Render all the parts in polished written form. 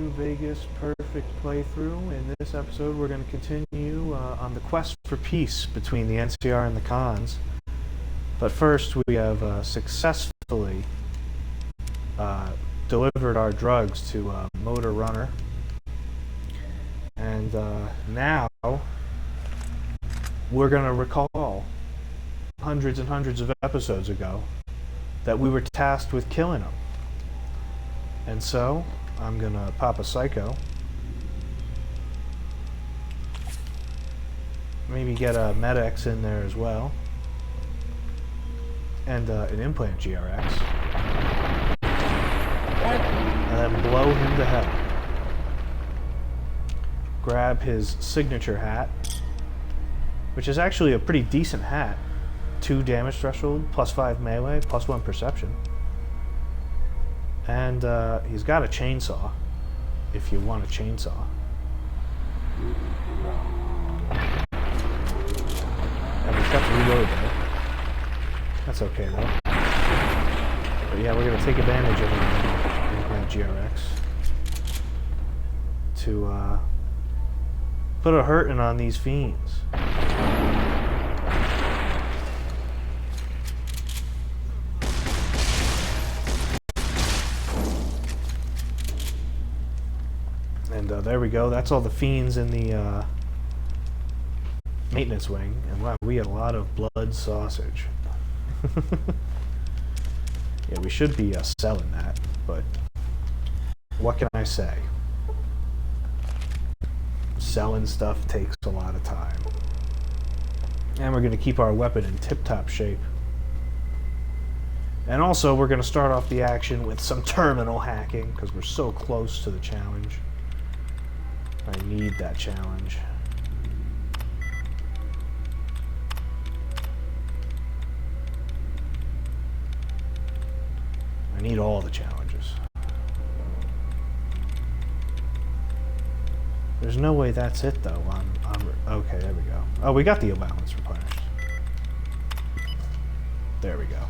to Vegas Perfect Playthrough. In this episode, we're going to continue on the quest for peace between the NCR and the KHAAANs. But first, we have successfully delivered our drugs to Motor Runner. And now, we're going to recall hundreds and hundreds of episodes ago that we were tasked with killing him. And so, I'm gonna pop a psycho. Maybe get a Med-X in there as well. And an implant GRX. And then blow him to hell. Grab his signature hat, which is actually a pretty decent hat. 2 damage threshold, +5 melee, +1 perception. And he's got a chainsaw, if you want a chainsaw. And he's got to reload though. That's okay though. But yeah, we're going to take advantage of the GRX to put a hurting on these fiends. And there we go. That's all the fiends in the maintenance wing. And wow, we had a lot of blood sausage. Yeah, we should be selling that, but what can I say? Selling stuff takes a lot of time. And we're going to keep our weapon in tip-top shape. And also, we're going to start off the action with some terminal hacking, because we're so close to the challenge. I need that challenge. I need all the challenges. There's no way that's it though. Okay, there we go. Oh, we got the allowance replenished. There we go.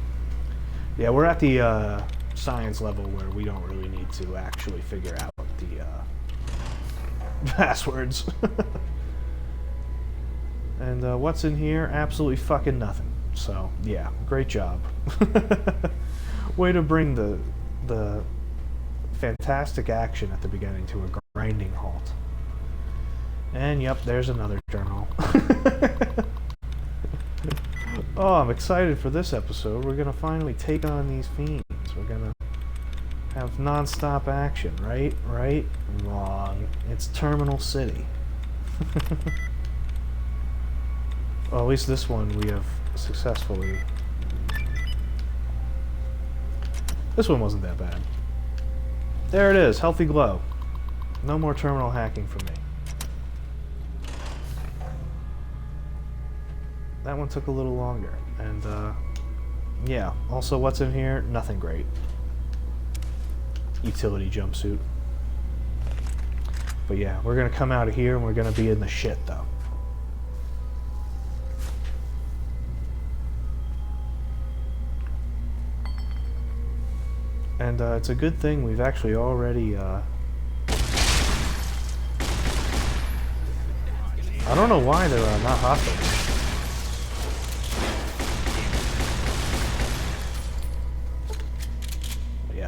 Yeah, we're at the science level where we don't really need to actually figure out the passwords. And what's in here? Absolutely fucking nothing. So yeah, great job. Way to bring the fantastic action at the beginning to a grinding halt. And yep, there's another terminal. Oh, I'm excited for this episode. We're gonna finally take on these fiends. We're gonna have non-stop action, right? Right? Wrong. It's Terminal City. Well, at least this one we have successfully... This one wasn't that bad. There it is, healthy glow. No more terminal hacking for me. That one took a little longer. And, yeah. Also, what's in here? Nothing great. Utility jumpsuit. But yeah, we're gonna come out of here and we're gonna be in the shit though. And it's a good thing we've actually already I don't know why they're not hostile.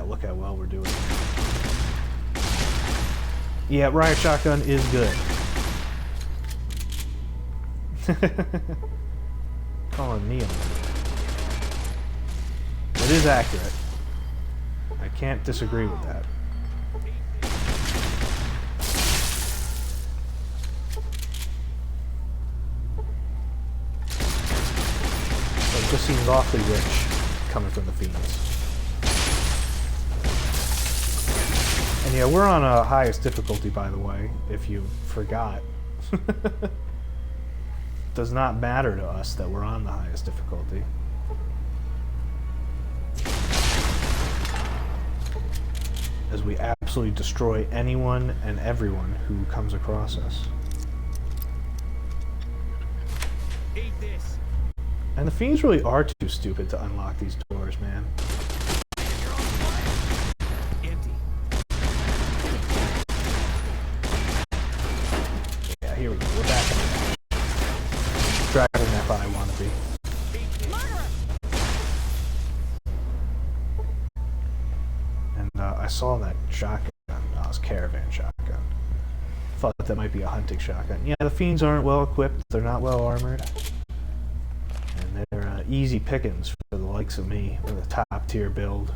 Look how well we're doing. Yeah, riot shotgun is good. Calling me on it. It is accurate. I can't disagree with that. So it just seems awfully rich coming from the fiends. And yeah, we're on a highest difficulty, by the way, if you forgot. Does not matter to us that we're on the highest difficulty. As we absolutely destroy anyone and everyone who comes across us. And the fiends really are too stupid to unlock these doors, man. here we go. We're back in the Dragon F I wannabe. And I saw that shotgun. No, it was caravan shotgun. Thought that might be a hunting shotgun. Yeah, the fiends aren't well equipped. They're not well armored. And they're easy pickings for the likes of me with a top tier build.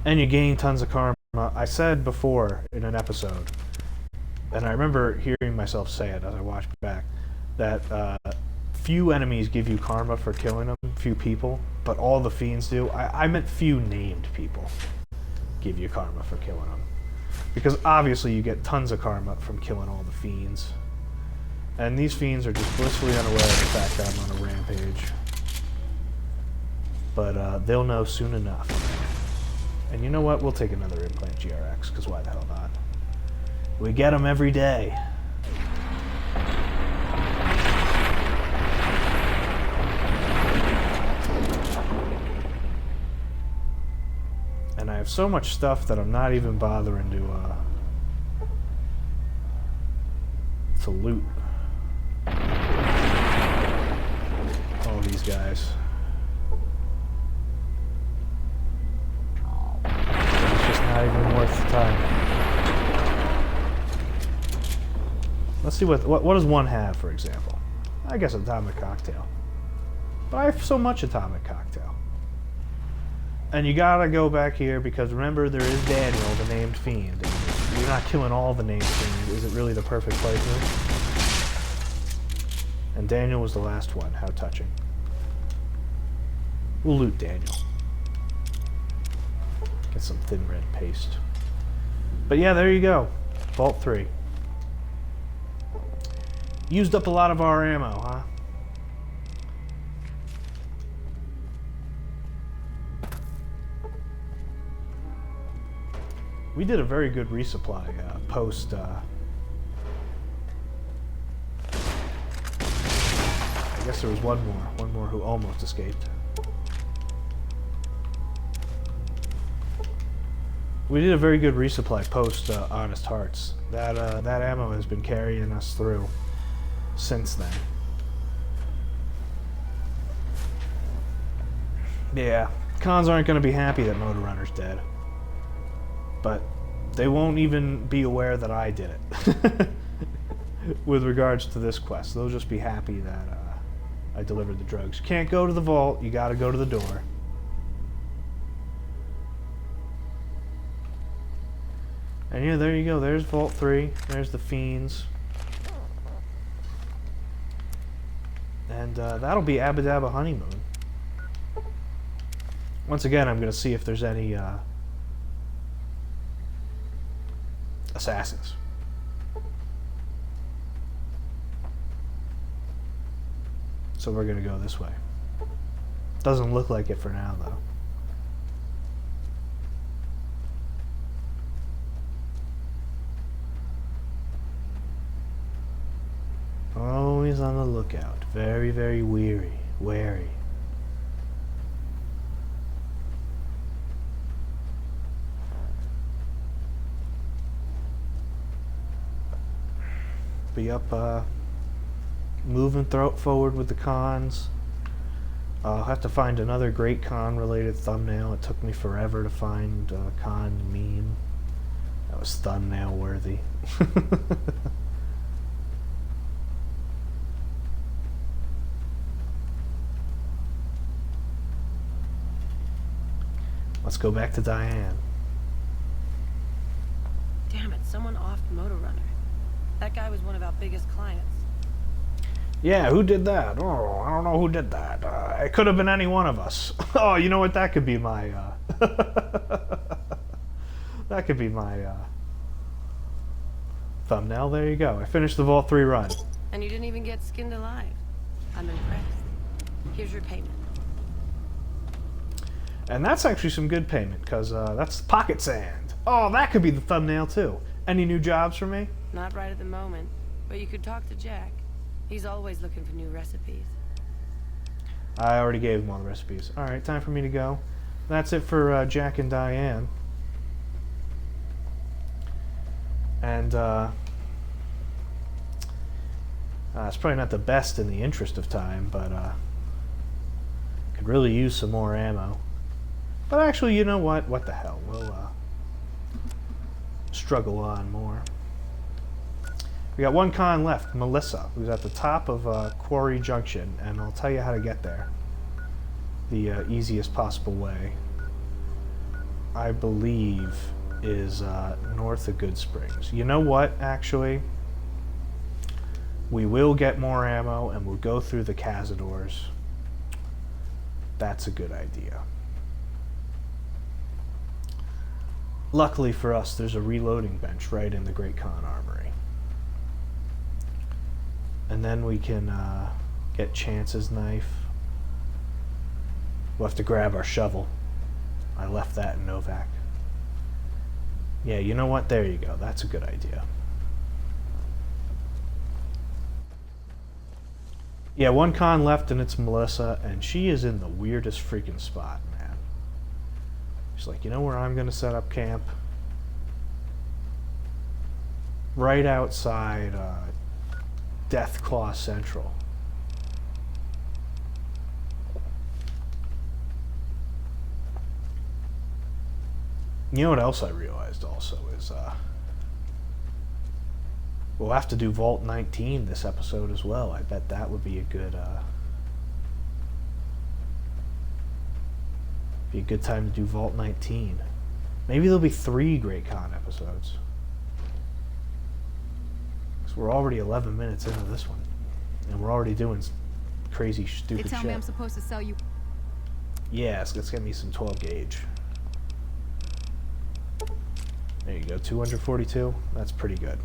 And you gain tons of karma. I said before in an episode, and I remember hearing myself say it as I watched back, that few enemies give you karma for killing them, few people, but all the fiends do. I meant few named people give you karma for killing them. Because obviously you get tons of karma from killing all the fiends. And these fiends are just blissfully unaware of the fact that I'm on a rampage. But they'll know soon enough. And you know what? We'll take another implant GRX, because why the hell not? We get them every day. And I have so much stuff that I'm not even bothering to loot all these guys. It's just not even worth the time. Let's see what does one have, for example. I guess atomic cocktail. But I have so much atomic cocktail. And you gotta go back here because remember there is Daniel, the named fiend. And you're not killing all the named fiends. Is it really the perfect playthrough? And Daniel was the last one. How touching. We'll loot Daniel. Get some thin red paste. But yeah, there you go. Vault 3. Used up a lot of our ammo, huh? We did a very good resupply post. I guess there was one more who almost escaped. We did a very good resupply post Honest Hearts. That ammo has been carrying us through since then. Yeah, cons aren't going to be happy that Motor Runner's dead. But they won't even be aware that I did it. With regards to this quest. They'll just be happy that I delivered the drugs. You can't go to the vault, you gotta go to the door. And yeah, there you go. There's Vault 3. There's the fiends. And that'll be Abba Dabba Honeymoon. Once again, I'm going to see if there's any assassins. So we're going to go this way. Doesn't look like it for now, though. Always on the lookout. Very, very wary. Be up, moving forward with the cons. I'll have to find another great con-related thumbnail. It took me forever to find a con meme that was thumbnail-worthy. Let's go back to Diane. Damn it, someone offed Motor Runner. That guy was one of our biggest clients. Yeah, who did that? Oh, I don't know who did that. It could have been any one of us. Oh, you know what? That could be my, that could be my, thumbnail. There you go. I finished the Vault 3 run. And you didn't even get skinned alive. I'm impressed. Here's your payment. And that's actually some good payment, because that's pocket sand. Oh, that could be the thumbnail, too. Any new jobs for me? Not right at the moment, but you could talk to Jack. He's always looking for new recipes. I already gave him all the recipes. Alright, time for me to go. That's it for Jack and Diane. And it's probably not the best in the interest of time, but could really use some more ammo. But actually, you know what? What the hell? We'll struggle on more. We got one con left, Melissa, who's at the top of Quarry Junction, and I'll tell you how to get there the easiest possible way. I believe is north of Good Springs. You know what, actually? We will get more ammo and we'll go through the Cazadors. That's a good idea. Luckily for us, there's a reloading bench right in the Great Khan Armory. And then we can get Chance's knife. We'll have to grab our shovel. I left that in Novak. Yeah, you know what? There you go. That's a good idea. Yeah, one con left and it's Melissa, and she is in the weirdest freaking spot, man. She's like, you know where I'm going to set up camp? Right outside Deathclaw Central. You know what else I realized also is we'll have to do Vault 19 this episode as well. I bet that would be a good time to do Vault 19. Maybe there'll be 3 Great Khan episodes. So we're already 11 minutes into this one, and we're already doing crazy, stupid shit. They tell me I'm supposed to sell you. Yes, let's get me some 12 gauge. There you go, 242. That's pretty good.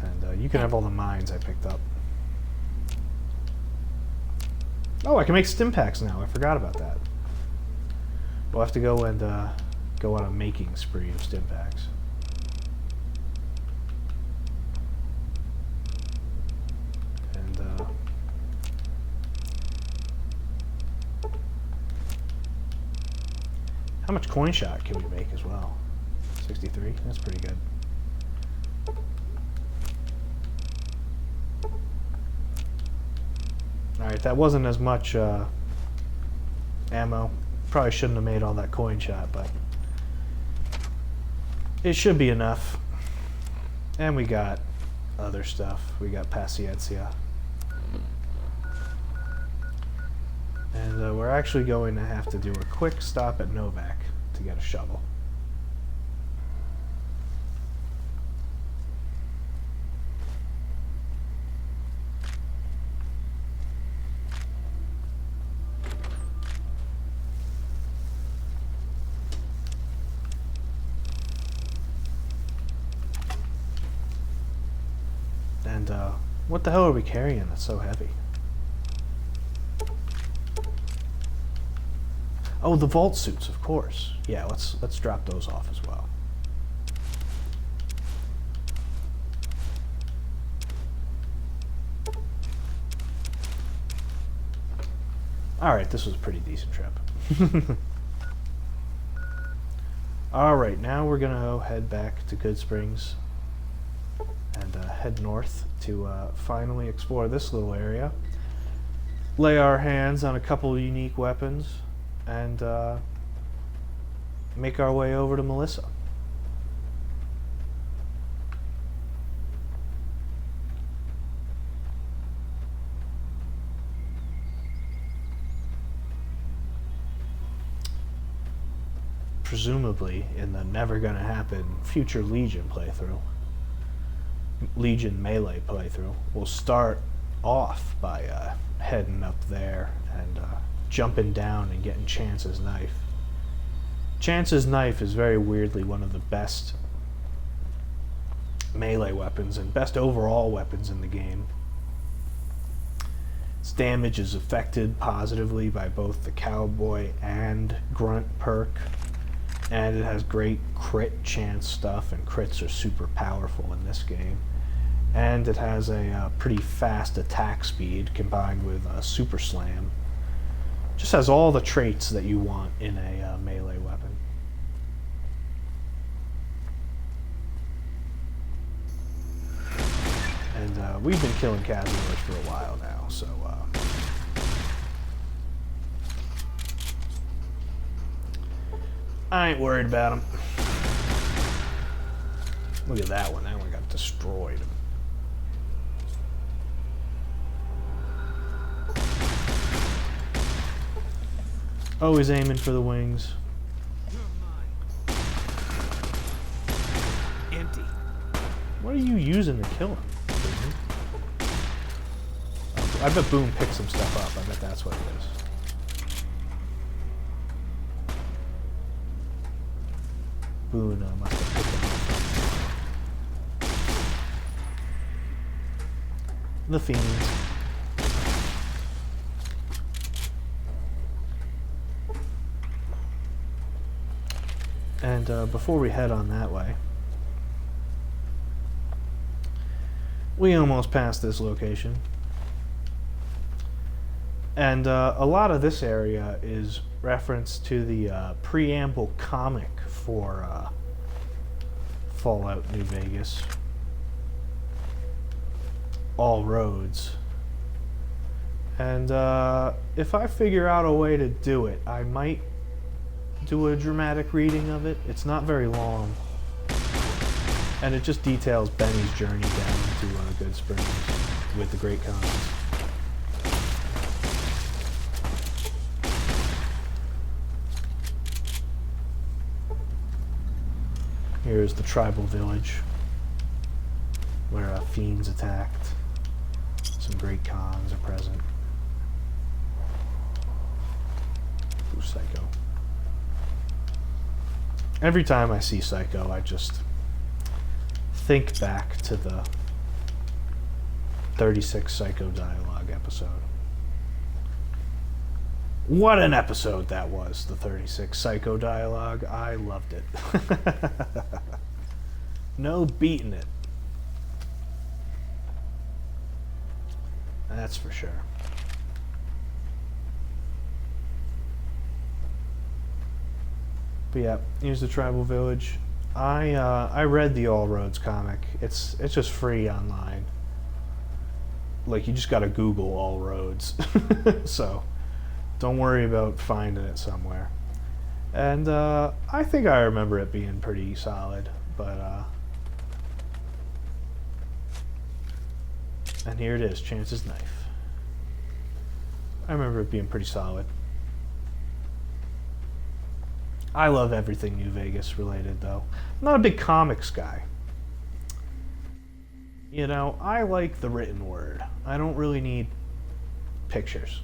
And you can have all the mines I picked up. Oh, I can make stim packs now. I forgot about that. We'll have to go and go on a making spree of stim packs. And how much coin shot can we make as well? 63? That's pretty good. Alright, that wasn't as much ammo. Probably shouldn't have made all that coin shot, but it should be enough. And we got other stuff. We got Paciencia. And we're actually going to have to do a quick stop at Novak to get a shovel. And what the hell are we carrying that's so heavy? Oh, the vault suits, of course. Yeah, let's drop those off as well. Alright, this was a pretty decent trip. Alright, now we're gonna head back to Good Springs and head north to finally explore this little area. Lay our hands on a couple of unique weapons and make our way over to Melissa. Presumably in the never gonna happen future Legion playthrough, Legion melee playthrough, we'll start off by heading up there and jumping down and getting Chance's knife. Chance's knife is very weirdly one of the best melee weapons and best overall weapons in the game. Its damage is affected positively by both the cowboy and grunt perk, and it has great crit chance stuff, and crits are super powerful in this game. And it has a pretty fast attack speed combined with a super slam. Just has all the traits that you want in a melee weapon. we've been killing Casinos for a while now, so I ain't worried about them. Look at that one. That one got destroyed. Always aiming for the wings. Empty. What are you using to kill him? I bet Boone picked some stuff up. I bet that's what it is. Boone must have picked them up. The Fiends. And before we head on that way, we almost passed this location. And a lot of this area is reference to the preamble comic for Fallout New Vegas. All Roads. And if I figure out a way to do it, I might do a dramatic reading of it. It's not very long. And it just details Benny's journey down to Good Springs with the Great Khans. Here's the tribal village where fiends attacked. Some Great Khans are present. Ooh, Psycho. Every time I see Psycho, I just think back to the 36 Psycho dialogue episode. What an episode that was, the 36 Psycho dialogue. I loved it. No beating it. That's for sure. But yeah, here's the tribal village. I read the All Roads comic. It's just free online. Like, you just gotta Google All Roads. So don't worry about finding it somewhere. And I think I remember it being pretty solid, but and here it is, Chance's knife. I remember it being pretty solid. I love everything New Vegas related, though. I'm not a big comics guy. You know, I like the written word. I don't really need pictures.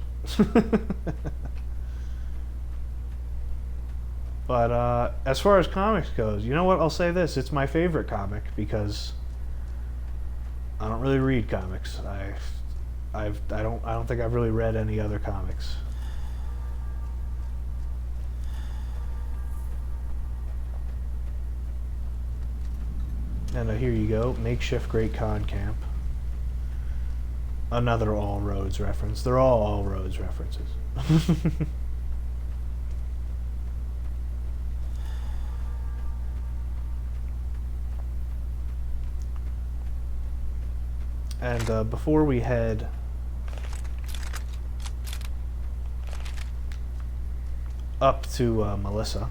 But as far as comics goes, you know what? I'll say this: it's my favorite comic because I don't really read comics. I don't think I've really read any other comics. And here you go, makeshift Great Khan camp. Another All Roads reference. They're all Roads references. And before we head up to Melissa,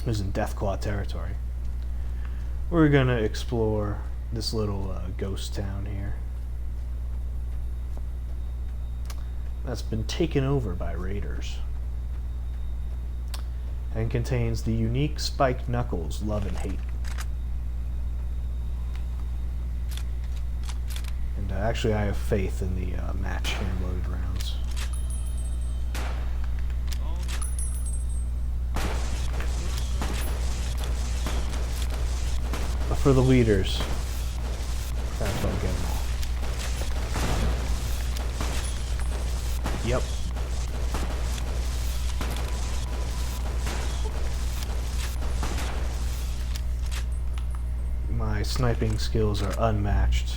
who's in Deathclaw territory, we're gonna explore this little ghost town here that's been taken over by raiders and contains the unique Spike Knuckles love and hate. And actually I have faith in the match hand-loaded rounds. But for the leaders, that's what I'll get them all. Yep. My sniping skills are unmatched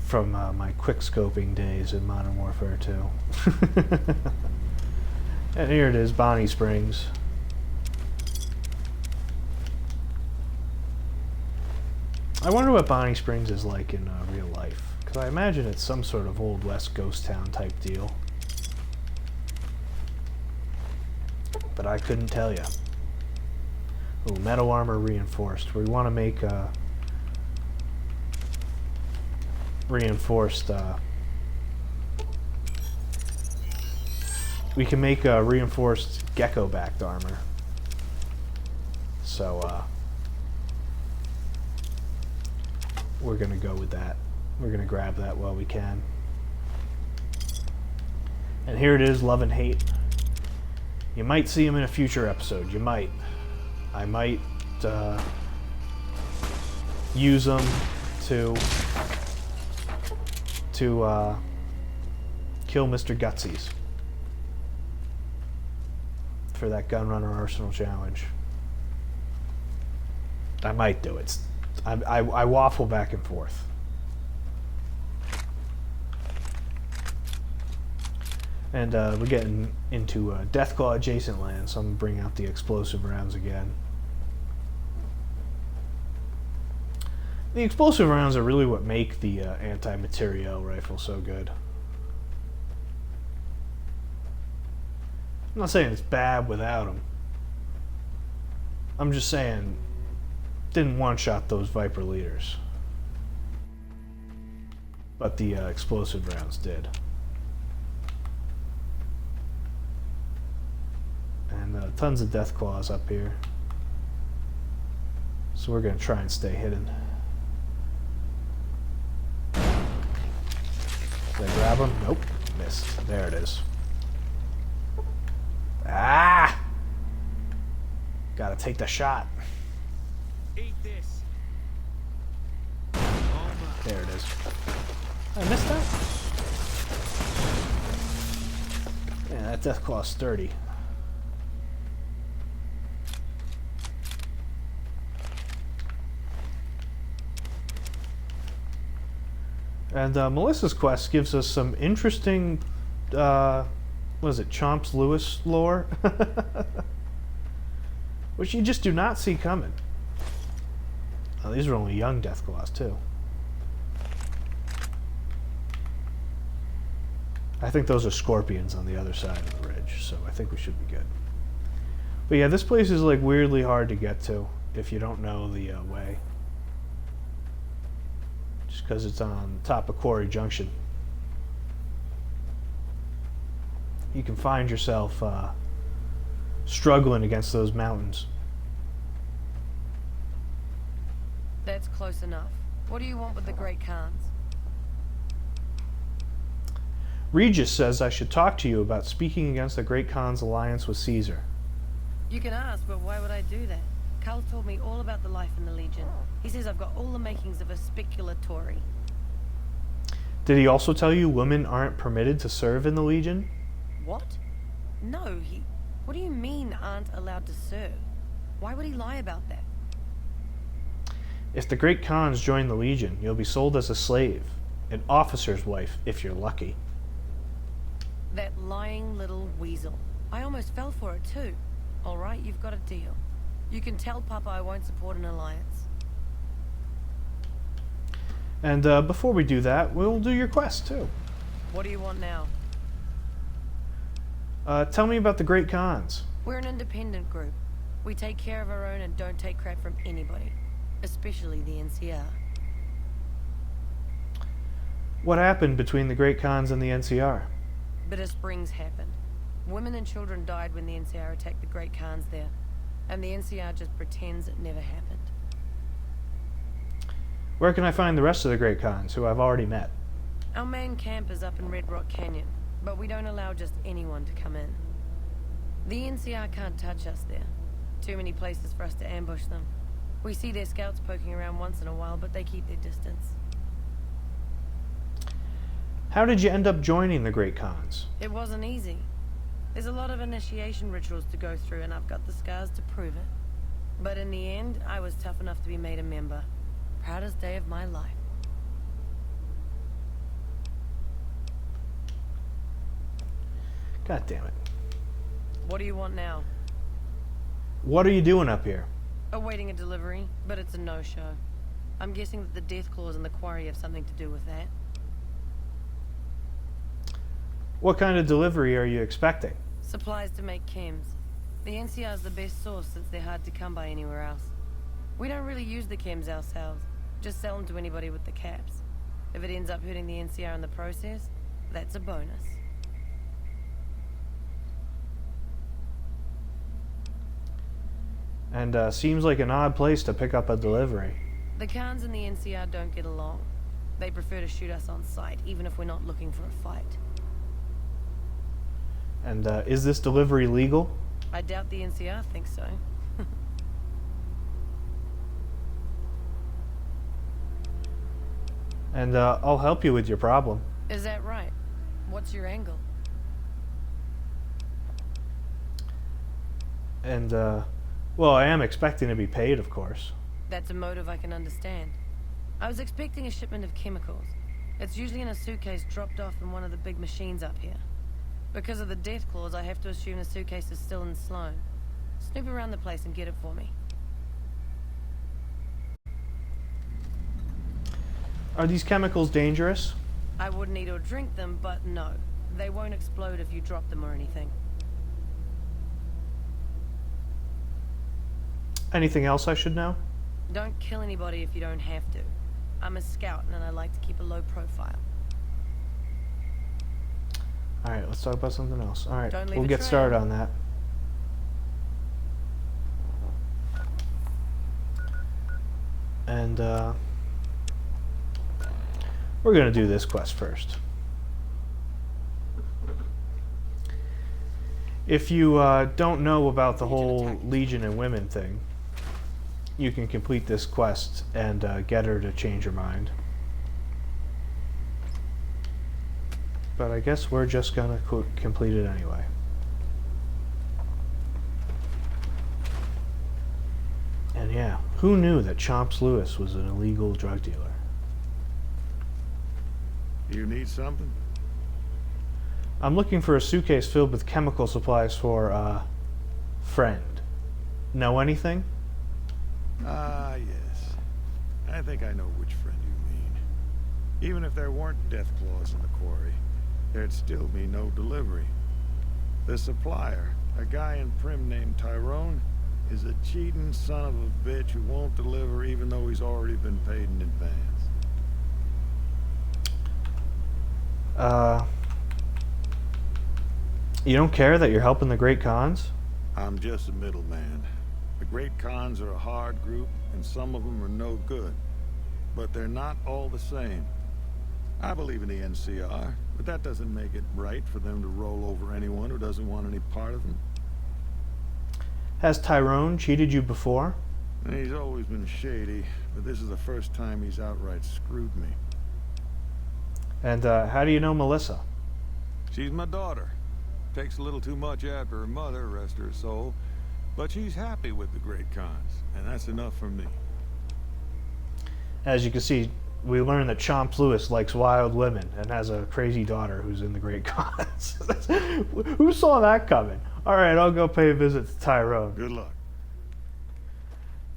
from my quick-scoping days in Modern Warfare 2. And here it is, Bonnie Springs. I wonder what Bonnie Springs is like in real life. Because I imagine it's some sort of Old West ghost town type deal. But I couldn't tell you. Ooh, metal armor reinforced. We want to make reinforced. We can make reinforced gecko-backed armor. So we're gonna go with that. We're gonna grab that while we can. And here it is, Love and Hate. You might see him in a future episode. You might. I might use them to kill Mr. Gutsies for that Gunrunner Arsenal challenge. I might do it. I waffle back and forth. And we're getting into Deathclaw adjacent land, so I'm going to bring out the explosive rounds again. The explosive rounds are really what make the anti-materiel rifle so good. I'm not saying it's bad without them. I'm just saying, didn't one-shot those Viper leaders. But the explosive rounds did. And tons of Deathclaws up here. So we're going to try and stay hidden. Did I grab him? Nope. Missed. There it is. Ah! Gotta take the shot. Eat this. There it is. I missed that? Yeah, that Deathclaw's sturdy. And Melissa's quest gives us some interesting, what is it, Chomps Lewis lore? Which you just do not see coming. Oh, these are only young Deathclaws, too. I think those are scorpions on the other side of the ridge, so I think we should be good. But yeah, this place is like weirdly hard to get to if you don't know the way. Just because it's on top of Quarry Junction. You can find yourself struggling against those mountains. That's close enough. What do you want with the Great Khans? Regis says I should talk to you about speaking against the Great Khan's alliance with Caesar. You can ask, but why would I do that? Carl told me all about the life in the Legion. He says I've got all the makings of a speculatory. Did he also tell you women aren't permitted to serve in the Legion? What? No, he... What do you mean aren't allowed to serve? Why would he lie about that? If the Great Khans join the Legion, you'll be sold as a slave. An officer's wife, if you're lucky. That lying little weasel. I almost fell for it too. All right, you've got a deal. You can tell Papa I won't support an alliance. And before we do that, we'll do your quest too. What do you want now? Tell me about the Great Khans. We're an independent group. We take care of our own and don't take crap from anybody. Especially the NCR. What happened between the Great Khans and the NCR? Bitter Springs happened. Women and children died when the NCR attacked the Great Khans there. And the NCR just pretends it never happened. Where can I find the rest of the Great Khans, who I've already met? Our main camp is up in Red Rock Canyon, but we don't allow just anyone to come in. The NCR can't touch us there. Too many places for us to ambush them. We see their scouts poking around once in a while, but they keep their distance. How did you end up joining the Great Khans? It wasn't easy. There's a lot of initiation rituals to go through, and I've got the scars to prove it. But in the end, I was tough enough to be made a member. Proudest day of my life. God damn it. What do you want now? What are you doing up here? Awaiting a delivery, but it's a no-show. I'm guessing that the death claws in the quarry have something to do with that. What kind of delivery are you expecting? Supplies to make chems. The NCR's the best source since they're hard to come by anywhere else. We don't really use the chems ourselves, just sell them to anybody with the caps. If it ends up hurting the NCR in the process, that's a bonus. And seems like an odd place to pick up a delivery. The KHAAANs and the NCR don't get along. They prefer to shoot us on sight, even if we're not looking for a fight. And is this delivery legal? I doubt the NCR thinks so. And I'll help you with your problem. Is that right? What's your angle? And, well, I am expecting to be paid, of course. That's a motive I can understand. I was expecting a shipment of chemicals. It's usually in a suitcase dropped off in one of the big machines up here. Because of the death clause, I have to assume the suitcase is still in Sloan. Snoop around the place and get it for me. Are these chemicals dangerous? I wouldn't eat or drink them, but no. They won't explode if you drop them or anything. Anything else I should know? Don't kill anybody if you don't have to. I'm a scout and I like to keep a low profile. Alright, let's talk about something else. Alright, Don't leave we'll a get trail. started on that. And, we're gonna do this quest first. If you don't know about the whole Legion and Women thing, you can complete this quest and get her to change her mind. But I guess we're just gonna complete it anyway. And yeah, who knew that Chomps Lewis was an illegal drug dealer? You need something? I'm looking for a suitcase filled with chemical supplies for a friend. Know anything? Ah, yes. I think I know which friend you mean. Even if there weren't death claws in the quarry, there'd still be no delivery. The supplier, a guy in Prim named Tyrone, is a cheating son of a bitch who won't deliver even though he's already been paid in advance. You don't care that you're helping the Great Khans? I'm just a middleman. The Great Khans are a hard group, and some of them are no good. But they're not all the same. I believe in the NCR, but that doesn't make it right for them to roll over anyone who doesn't want any part of them. Has Tyrone cheated you before? And he's always been shady, but this is the first time he's outright screwed me. And how do you know Melissa? She's my daughter. Takes a little too much after her mother, rest her soul. But she's happy with the Great Khans, and that's enough for me. As you can see, we learned that Chomps Lewis likes wild women and has a crazy daughter who's in the Great Khans. Who saw that coming? Alright, I'll go pay a visit to Tyrone. Good luck.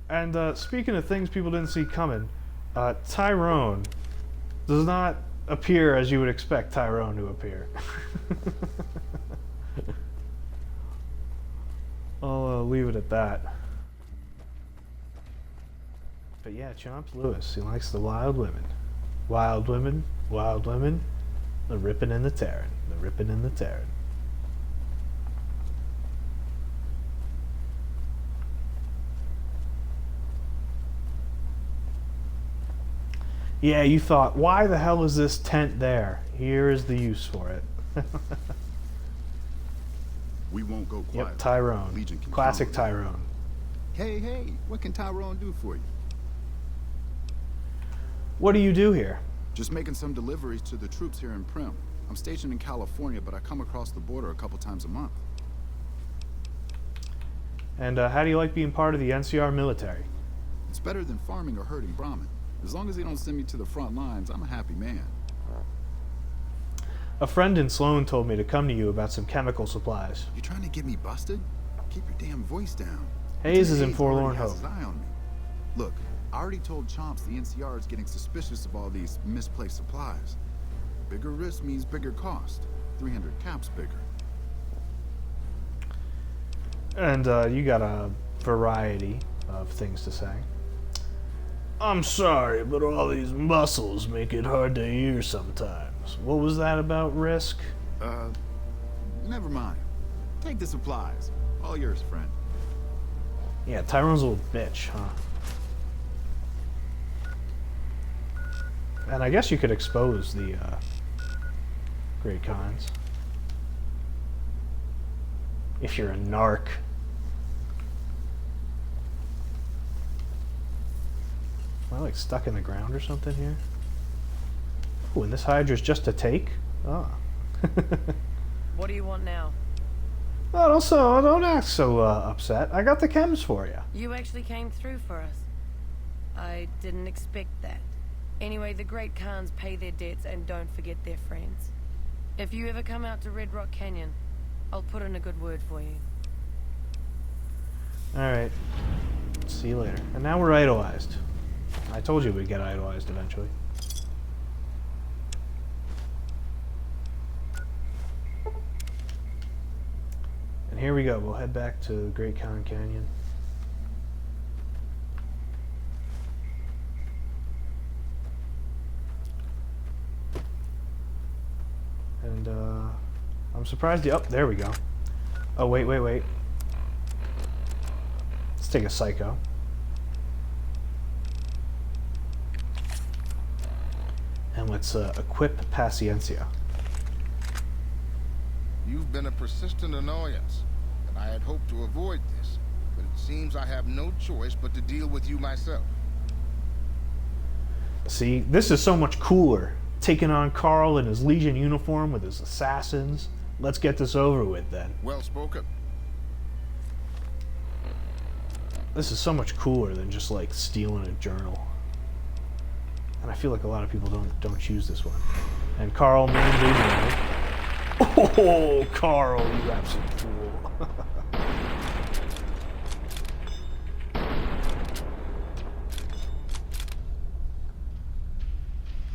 And speaking of things people didn't see coming, Tyrone does not appear as you would expect Tyrone to appear. I'll leave it at that. But yeah, Chomps Lewis, he likes the wild women. Wild women, the ripping and the tearing, the ripping and the tearing. Yeah, you thought, why the hell is this tent there? Here is the use for it. We won't go quiet. Yep, Tyrone. Legion can Classic count on it. Tyrone. Hey, what can Tyrone do for you? What do you do here? Just making some deliveries to the troops here in Prim. I'm stationed in California, but I come across the border a couple times a month. And how do you like being part of the NCR military? It's better than farming or herding Brahmin. As long as they don't send me to the front lines, I'm a happy man. A friend in Sloan told me to come to you about some chemical supplies. You trying to get me busted? Keep your damn voice down. Hayes is in Hayes Forlorn already has Hope. his eye on me. Look, I already told Chomps the NCR is getting suspicious of all these misplaced supplies. Bigger risk means bigger cost. 300 caps bigger. And you got a variety of things to say. I'm sorry, but all these muscles make it hard to hear sometimes. What was that about risk? Never mind. Take the supplies. All yours, friend. Yeah, Tyrone's a little bitch, huh? And I guess you could expose the Great Khans. If you're a narc. Am I like stuck in the ground or something here? Oh, and this Hydra's just a take? Ah. What do you want now? Oh, don't act so upset. I got the chems for you. You actually came through for us. I didn't expect that. Anyway, the Great Khans pay their debts and don't forget their friends. If you ever come out to Red Rock Canyon, I'll put in a good word for you. Alright. See you later. And now we're idolized. I told you we'd get idolized eventually. And here we go. We'll head back to Great Khan Canyon. And I'm surprised. Oh, there we go. Oh, wait. Let's take a psycho. And let's equip Paciencia. You've been a persistent annoyance, and I had hoped to avoid this, but it seems I have no choice but to deal with you myself. See, this is so much cooler. Taking on Carl in his Legion uniform with his assassins. Let's get this over with then. Well spoken. This is so much cooler than just like stealing a journal. And I feel like a lot of people don't choose this one. And Carl mainly no. Oh, Carl, you absolute fool.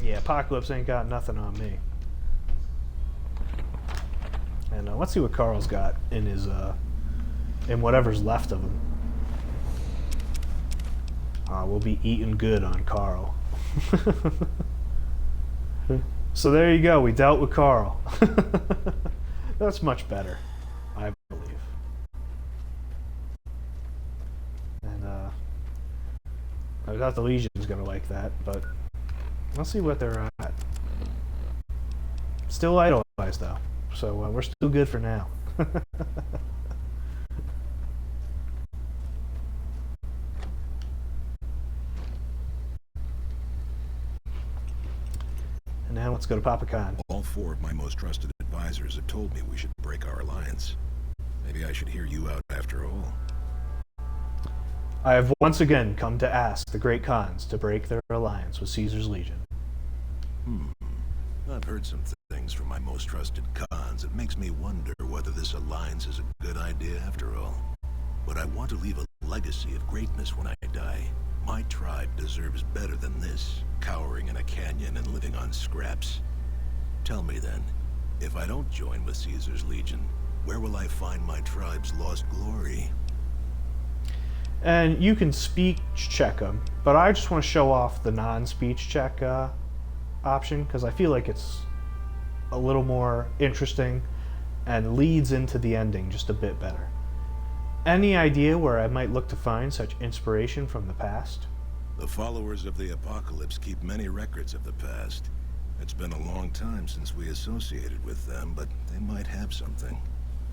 Yeah, Apocalypse ain't got nothing on me. And let's see what Carl's got in his in whatever's left of him. We'll be eating good on Carl. So there you go. We dealt with Carl. That's much better, I believe. And I doubt the Legion's gonna like that, but let's see what they're at. Still idolized though, so we're still good for now. And now let's go to Papa Khan. All four of my most trusted advisors have told me we should break our alliance. Maybe I should hear you out after all. I have once again come to ask the Great Khans to break their alliance with Caesar's Legion. I've heard some things from my most trusted Khans that makes me wonder whether this alliance is a good idea after all. But I want to leave a legacy of greatness when I die. My tribe deserves better than this, cowering in a canyon and living on scraps. Tell me then, if I don't join with Caesar's Legion, where will I find my tribe's lost glory? And you can speech check them, but I just want to show off the non-speech check option because I feel like it's a little more interesting and leads into the ending just a bit better. Any idea where I might look to find such inspiration from the past? The followers of the Apocalypse keep many records of the past. It's been a long time since we associated with them, but they might have something.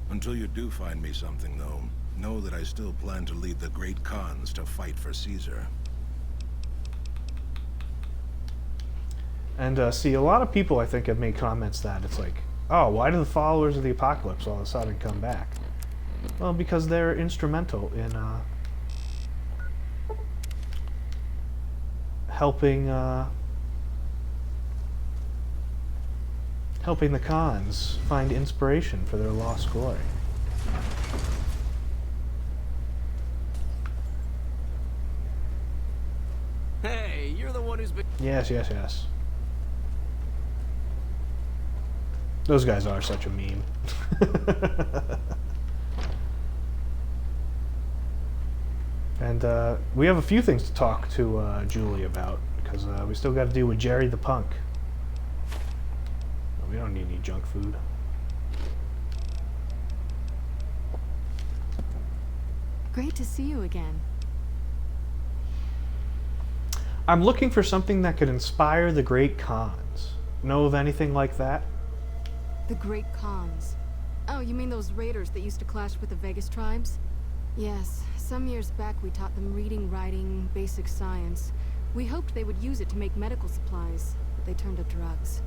Until you do find me something, though, know that I still plan to lead the Great Khans to fight for Caesar. And see, a lot of people I think have made comments that it's like, oh, why do the followers of the Apocalypse all of a sudden come back? Well, because they're instrumental in helping helping the Khans find inspiration for their lost glory. who's been... Yes, yes, yes. Those guys are such a meme. And we have a few things to talk to Julie about, because we still got to deal with Jerry the punk. We don't need any junk food. Great to see you again. I'm looking for something that could inspire the great Khans. Know of anything like that? The Great Khans. Oh, you mean those raiders that used to clash with the Vegas tribes? Yes, some years back we taught them reading, writing, basic science. We hoped they would use it to make medical supplies, but they turned to drugs.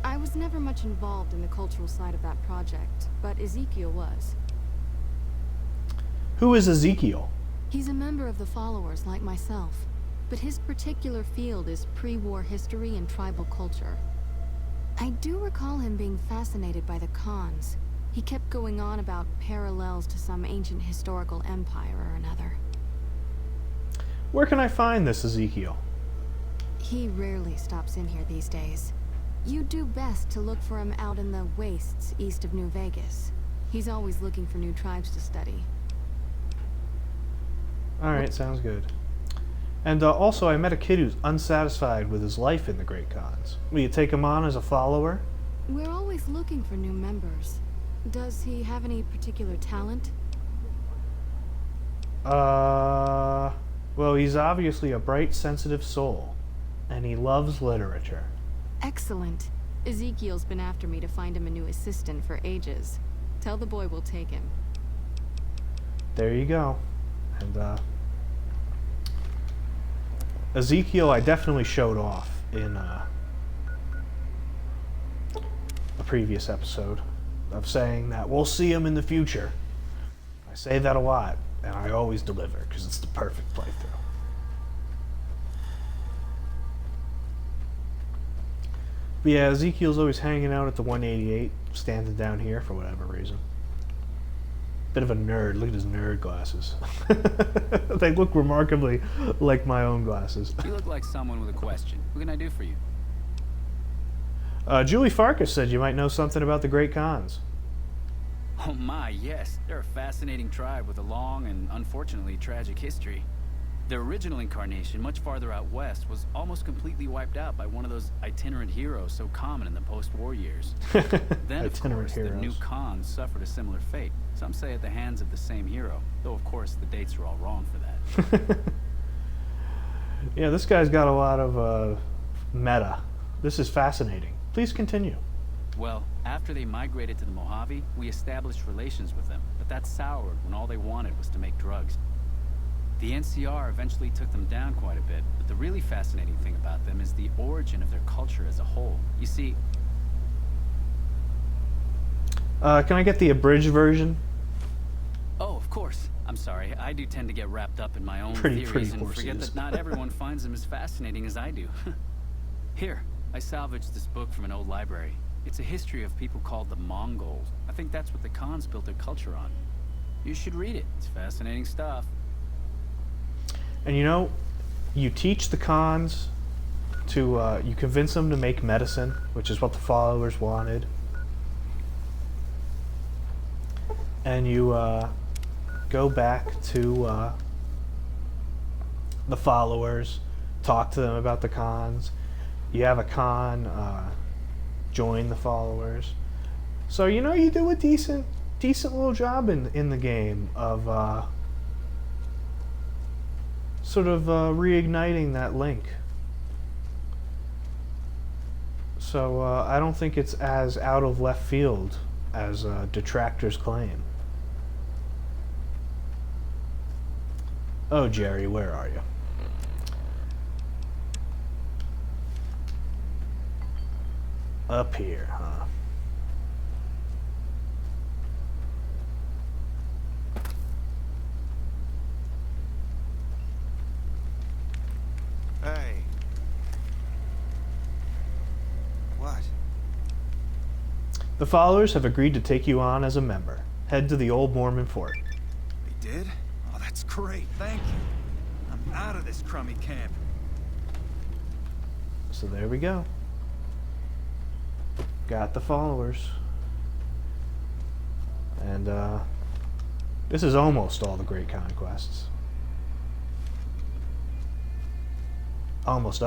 I was never much involved in the cultural side of that project, but Ezekiel was. Who is Ezekiel? He's a member of the followers like myself, but his particular field is pre-war history and tribal culture. I do recall him being fascinated by the Khans. He kept going on about parallels to some ancient historical empire or another. Where can I find this Ezekiel? He rarely stops in here these days. You do best to look for him out in the wastes east of New Vegas. He's always looking for new tribes to study. Alright, sounds good. And also, I met a kid who's unsatisfied with his life in the Great Khans. Will you take him on as a follower? We're always looking for new members. Does he have any particular talent? Well, he's obviously a bright, sensitive soul. And he loves literature. Excellent. Ezekiel's been after me to find him a new assistant for ages. Tell the boy we'll take him. There you go. And, Ezekiel, I definitely showed off in a previous episode of saying that we'll see him in the future. I say that a lot, and I always deliver, because it's the perfect playthrough. But yeah, Ezekiel's always hanging out at the 188, standing down here for whatever reason. Bit of a nerd. Look at his nerd glasses. They look remarkably like my own glasses. You look like someone with a question. What can I do for you? Julie Farkas said you might know something about the Great Khans. Oh my, yes. They're a fascinating tribe with a long and unfortunately tragic history. Their original incarnation, much farther out west, was almost completely wiped out by one of those itinerant heroes so common in the post-war years. Then, of course, the new Khans suffered a similar fate. Some say at the hands of the same hero, though of course the dates are all wrong for that. Yeah, this guy's got a lot of meta. This is fascinating. Please continue. Well, after they migrated to the Mojave, we established relations with them, but that soured when all they wanted was to make drugs. The NCR eventually took them down quite a bit, but the really fascinating thing about them is the origin of their culture as a whole. You see... can I get the abridged version? Oh, of course. I'm sorry. I do tend to get wrapped up in my own Pretty theories and horses. forget that not everyone finds them as fascinating as I do. Here, I salvaged this book from an old library. It's a history of people called the Mongols. I think that's what the Khans built their culture on. You should read it. It's fascinating stuff. And you know, you teach the Khans to, you convince them to make medicine, which is what the followers wanted. And you go back to the followers, talk to them about the Khans. You have a Khan join the followers. So, you know, you do a decent little job in the game of sort of reigniting that link. So I don't think it's as out of left field as detractors claim. Oh, Jerry, where are you? Up here, huh? Hey. What? The followers have agreed to take you on as a member. Head to the old Mormon fort. They did? Oh, that's great. Thank you. I'm out of this crummy camp. So there we go. Got the followers. And this is almost all the Great Conquests. Almost.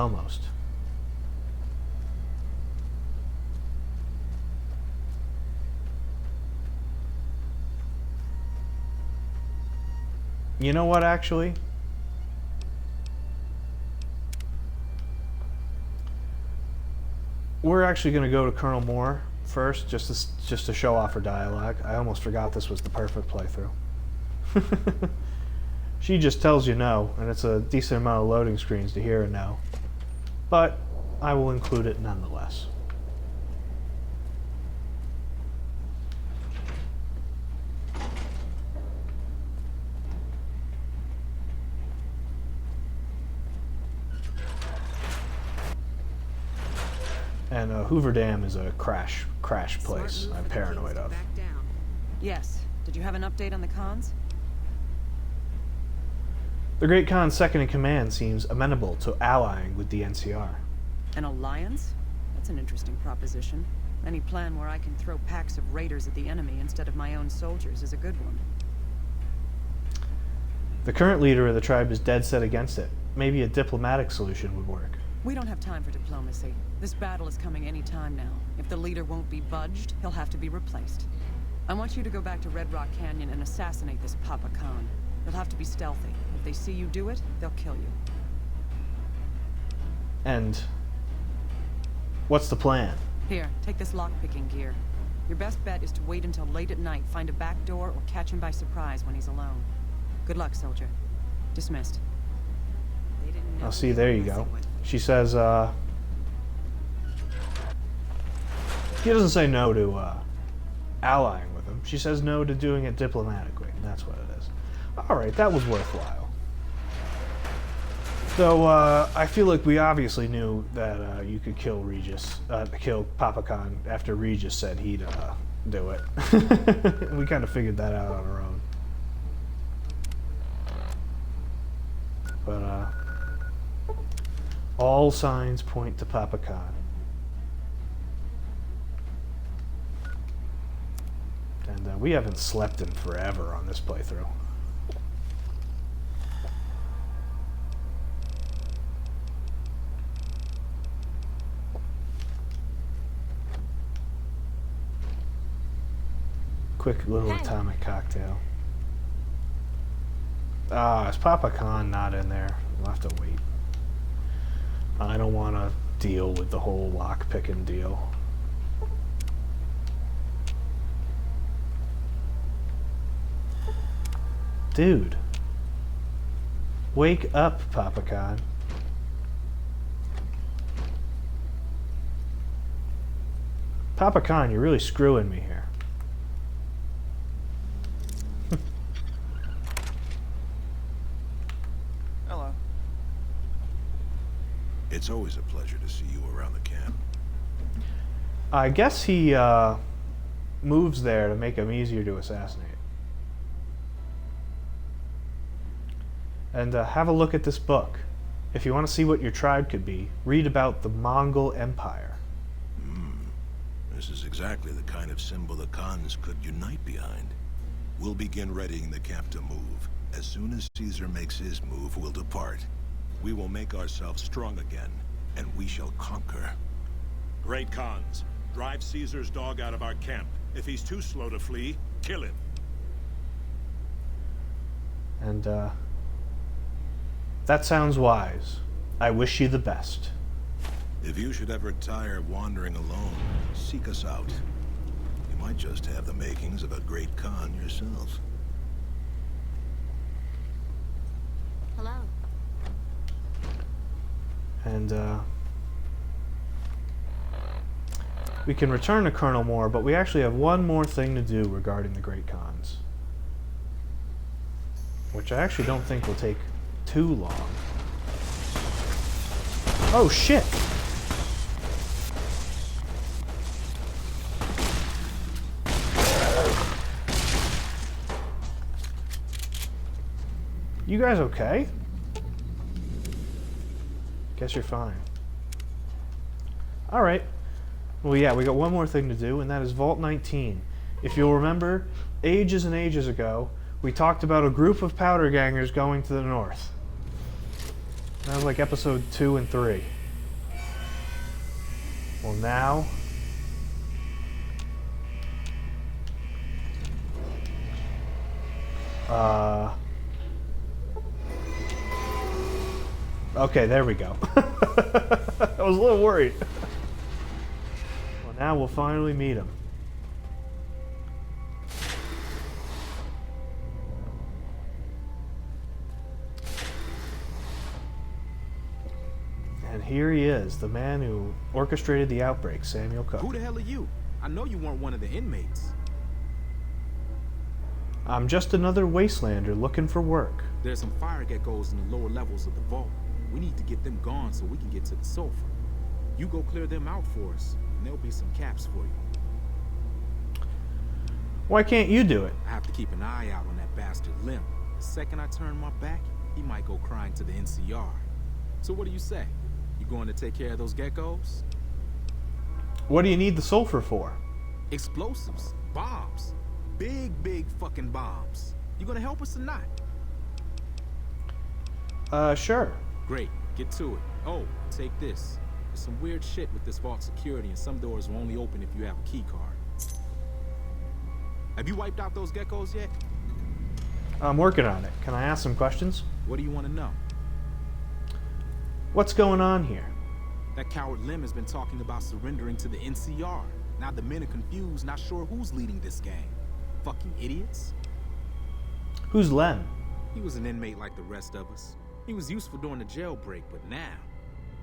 You know what, actually? We're actually going to go to Colonel Moore first, just to show off her dialogue. I almost forgot this was the perfect playthrough. She just tells you no, and it's a decent amount of loading screens to hear a no. But I will include it nonetheless. And Hoover Dam is a crash place I'm paranoid of. Yes. Did you have an update on the cons? The Great Khan's second in command seems amenable to allying with the NCR. An alliance? That's an interesting proposition. Any plan where I can throw packs of raiders at the enemy instead of my own soldiers is a good one. The current leader of the tribe is dead set against it. Maybe a diplomatic solution would work. We don't have time for diplomacy. This battle is coming any time now. If the leader won't be budged, he'll have to be replaced. I want you to go back to Red Rock Canyon and assassinate this Papa Khan. You'll have to be stealthy. If they see you do it, they'll kill you. And what's the plan? Here, take this lockpicking gear. Your best bet is to wait until late at night, find a back door, or catch him by surprise when he's alone. Good luck, soldier. Dismissed. They didn't know I'll see, there you go. She says, she doesn't say no to allying with him. She says no to doing it diplomatically. That's what it is. Alright, that was worthwhile. Though, I feel like we obviously knew that you could kill kill Papa Khan after Regis said he'd do it. We kind of figured that out on our own. But, all signs point to Papa Khan. And we haven't slept in forever on this playthrough. Quick little atomic cocktail. Ah, is Papa Khan not in there? We'll have to wait. I don't want to deal with the whole lock-picking deal. Dude. Wake up, Papa Khan. Papa Khan, you're really screwing me here. Hello. It's always a pleasure to see you around the camp. I guess he moves there to make him easier to assassinate. And have a look at this book. If you want to see what your tribe could be, read about the Mongol Empire. This is exactly the kind of symbol the Khans could unite behind. We'll begin readying the camp to move. As soon as Caesar makes his move, we'll depart. We will make ourselves strong again, and we shall conquer. Great Khans, drive Caesar's dog out of our camp. If he's too slow to flee, kill him. And, that sounds wise. I wish you the best. If you should ever tire of wandering alone, seek us out. You might just have the makings of a great Khan yourself. Hello. And, we can return to Colonel Moore, but we actually have one more thing to do regarding the Great Khans. Which I actually don't think will take too long. Oh, shit! You guys okay? Guess you're fine. Alright. Well, yeah, we got one more thing to do, and that is Vault 19. If you'll remember, ages and ages ago, we talked about a group of powder gangers going to the north. That was like episode 2 and 3. Well, now... Okay, there we go. I was a little worried. Well, now we'll finally meet him. And here he is, the man who orchestrated the outbreak, Samuel Cook. Who the hell are you? I know you weren't one of the inmates. I'm just another wastelander looking for work. There's some fire geckos in the lower levels of the vault. We need to get them gone so we can get to the sulfur. You go clear them out for us, and there'll be some caps for you. Why can't you do it? I have to keep an eye out on that bastard Lim. The second I turn my back, he might go crying to the NCR. So what do you say? You going to take care of those geckos? What do you need the sulfur for? Explosives. Bombs. Big fucking bombs. You gonna help us or not? Sure. Great. Get to it. Oh, take this. There's some weird shit with this vault security, and some doors will only open if you have a key card. Have you wiped out those geckos yet? I'm working on it. Can I ask some questions? What do you want to know? What's going on here? That coward Lim has been talking about surrendering to the NCR. Now the men are confused, not sure who's leading this gang. Fucking idiots. Who's Lem? He was an inmate like the rest of us. He was useful during the jailbreak, but now,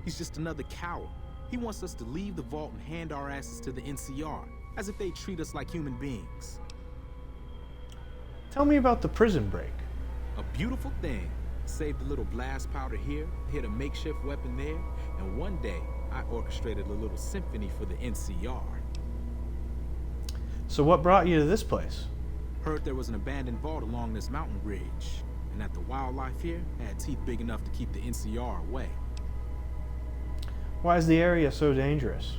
he's just another coward. He wants us to leave the vault and hand our asses to the NCR, as if they treat us like human beings. Tell me about the prison break. A beautiful thing. Saved a little blast powder here, hit a makeshift weapon there, and one day, I orchestrated a little symphony for the NCR. So what brought you to this place? Heard there was an abandoned vault along this mountain ridge, and that the wildlife here had teeth big enough to keep the NCR away. Why is the area so dangerous?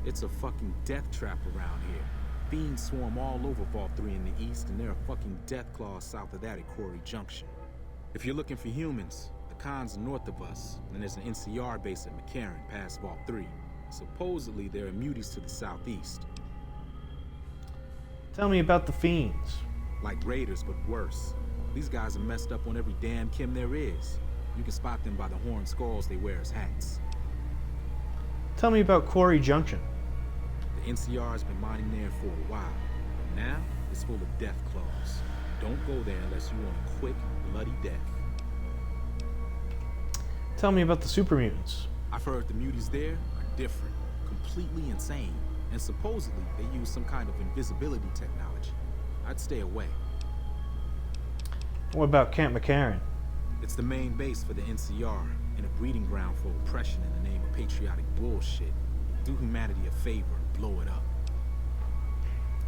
It's a fucking death trap around here. Fiends swarm all over Vault 3 in the east, and there are fucking death claws south of that at Quarry Junction. If you're looking for humans, the Khans are north of us, and there's an NCR base at McCarran past Vault 3. Supposedly, there are muties to the southeast. Tell me about the fiends. Like raiders, but worse. These guys are messed up on every damn chem there is. You can spot them by the horned skulls they wear as hats. Tell me about Quarry Junction. The NCR has been mining there for a while. Now, it's full of death claws. Don't go there unless you want a quick, bloody death. Tell me about the super mutants. I've heard the muties there are different, completely insane, and supposedly they use some kind of invisibility technology. I'd stay away. What about Camp McCarran? It's the main base for the NCR, and a breeding ground for oppression in the name of patriotic bullshit. Do humanity a favor and blow it up.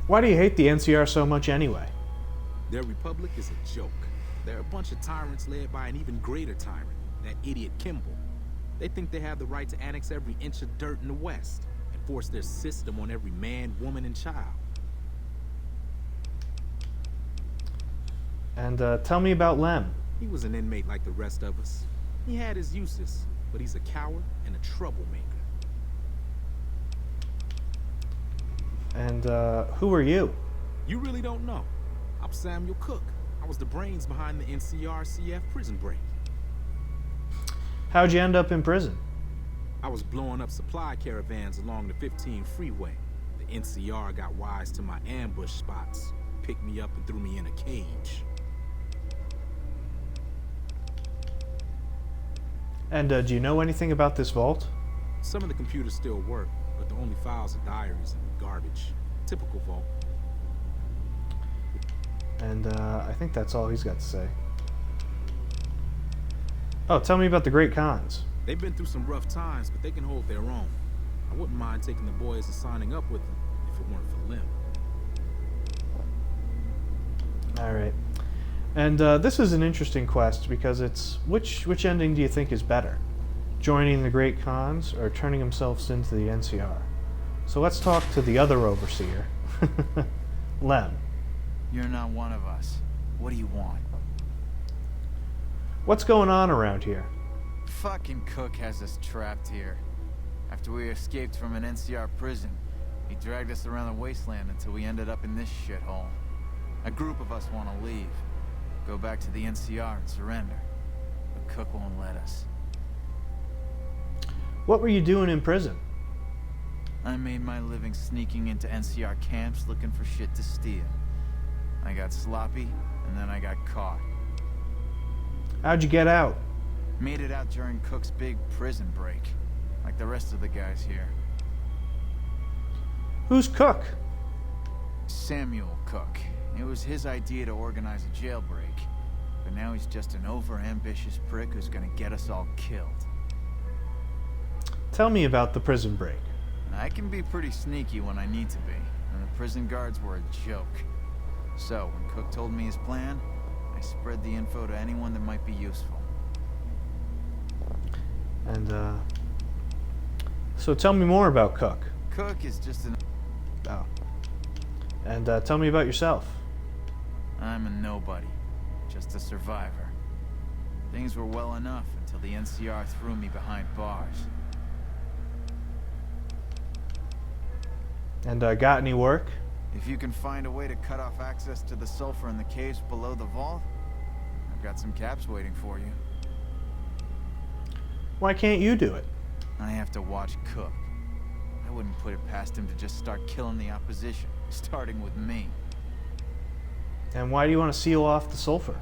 Why do you hate the NCR so much anyway? Their republic is a joke. They're a bunch of tyrants led by an even greater tyrant, that idiot Kimball. They think they have the right to annex every inch of dirt in the West and force their system on every man, woman, and child. And tell me about Lem. He was an inmate like the rest of us. He had his uses, but he's a coward and a troublemaker. And who are you? You really don't know. I'm Samuel Cook. I was the brains behind the NCR-CF prison break. How'd you end up in prison? I was blowing up supply caravans along the 15 freeway. The NCR got wise to my ambush spots, picked me up and threw me in a cage. And do you know anything about this vault? Some of the computers still work, but the only files are diaries and garbage. Typical vault. And I think that's all he's got to say. Oh, tell me about the Great Khans. They've been through some rough times, but they can hold their own. I wouldn't mind taking the boys and signing up with them if it weren't for Lim. Alright. And this is an interesting quest because it's... Which ending do you think is better? joining the Great Khans or turning themselves into the NCR. So let's talk to the other overseer, Lem. You're not one of us. What do you want? What's going on around here? Fucking Cook has us trapped here. After we escaped from an NCR prison, he dragged us around the wasteland until we ended up in this shithole. A group of us want to leave. Go back to the NCR and surrender. But Cook won't let us. What were you doing in prison? I made my living sneaking into NCR camps looking for shit to steal. I got sloppy, and then I got caught. How'd you get out? Made it out during Cook's big prison break, like the rest of the guys here. Who's Cook? Samuel Cook. It was his idea to organize a jailbreak, but now he's just an overambitious prick who's gonna get us all killed. Tell me about the prison break. I can be pretty sneaky when I need to be, and the prison guards were a joke. So, when Cook told me his plan, I spread the info to anyone that might be useful. And, so tell me more about Cook. Cook is just an... Oh. And, tell me about yourself. I'm a nobody. Just a survivor. Things were well enough until the NCR threw me behind bars. And, got any work? If you can find a way to cut off access to the sulfur in the caves below the vault, I've got some caps waiting for you. Why can't you do it? I have to watch Cook. I wouldn't put it past him to just start killing the opposition, starting with me. And why do you want to seal off the sulfur?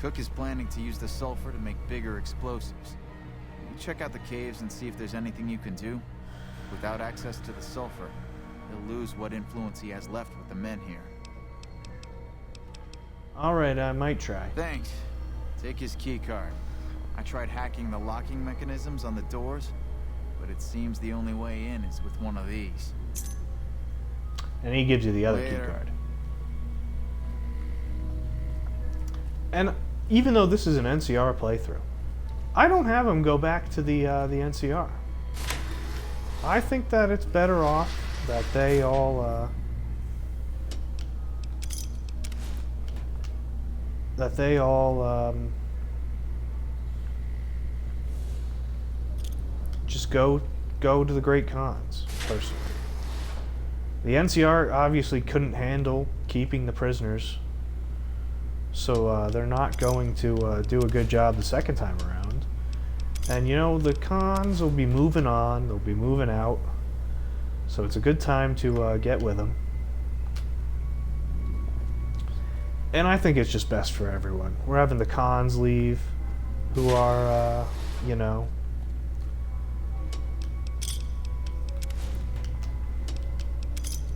Cook is planning to use the sulfur to make bigger explosives. You check out the caves and see if there's anything you can do. Without access to the sulfur, he'll lose what influence he has left with the men here. Alright, I might try. Thanks. Take his keycard. I tried hacking the locking mechanisms on the doors, but it seems the only way in is with one of these. And he gives you the other keycard. And even though this is an NCR playthrough, I don't have him go back to the NCR. I think that it's better off that they all just go to the Great Khans, personally. The NCR obviously couldn't handle keeping the prisoners, so they're not going to do a good job the second time around. And you know, the Khans will be moving on, they'll be moving out, so it's a good time to get with them. And I think it's just best for everyone. We're having the Khans leave, who are, you know,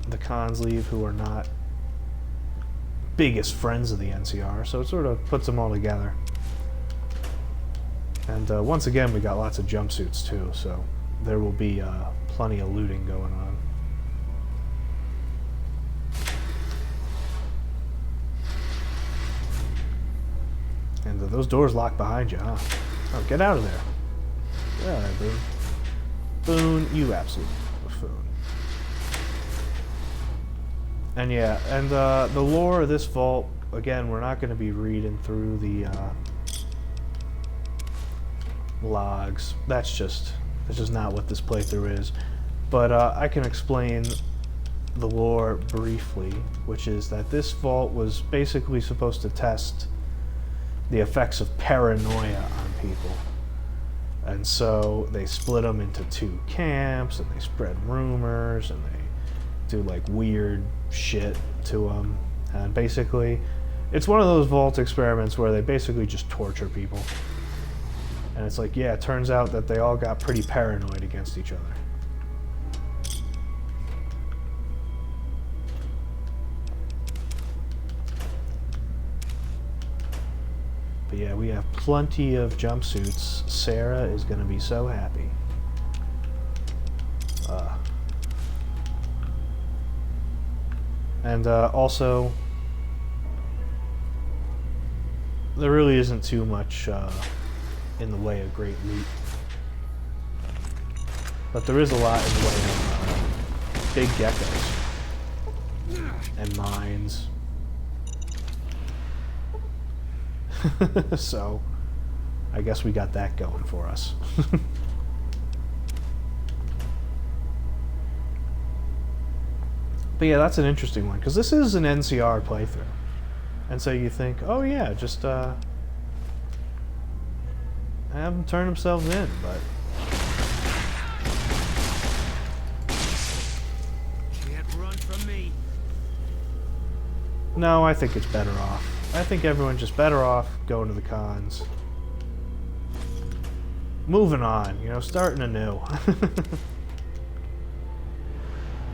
the Khans leave who are not biggest friends of the NCR, so it sort of puts them all together. And once again, we got lots of jumpsuits too, so there will be plenty of looting going on. And those doors lock behind you, huh? Oh, get out of there. Get out of there, Boone. Boone, you absolute buffoon. And yeah, and the lore of this vault, again, we're not going to be reading through the logs. That's just not what this playthrough is. But I can explain the lore briefly, which is that this vault was basically supposed to test the effects of paranoia on people. And so they split them into two camps, and they spread rumors, and they do like weird shit to them. And basically, it's one of those vault experiments where they basically just torture people. And it's like, yeah, it turns out that they all got pretty paranoid against each other. But yeah, we have plenty of jumpsuits. Sarah is going to be so happy. And also, there really isn't too much in the way of great loot But there is a lot in the way of big geckos and mines. So, I guess we got that going for us. But yeah, that's an interesting one, because this is an NCR playthrough. And so you think, oh yeah, just have them turn themselves in, but... Can't run from me. No, I think it's better off. I think everyone's just better off going to the cons. Moving on, you know, starting anew.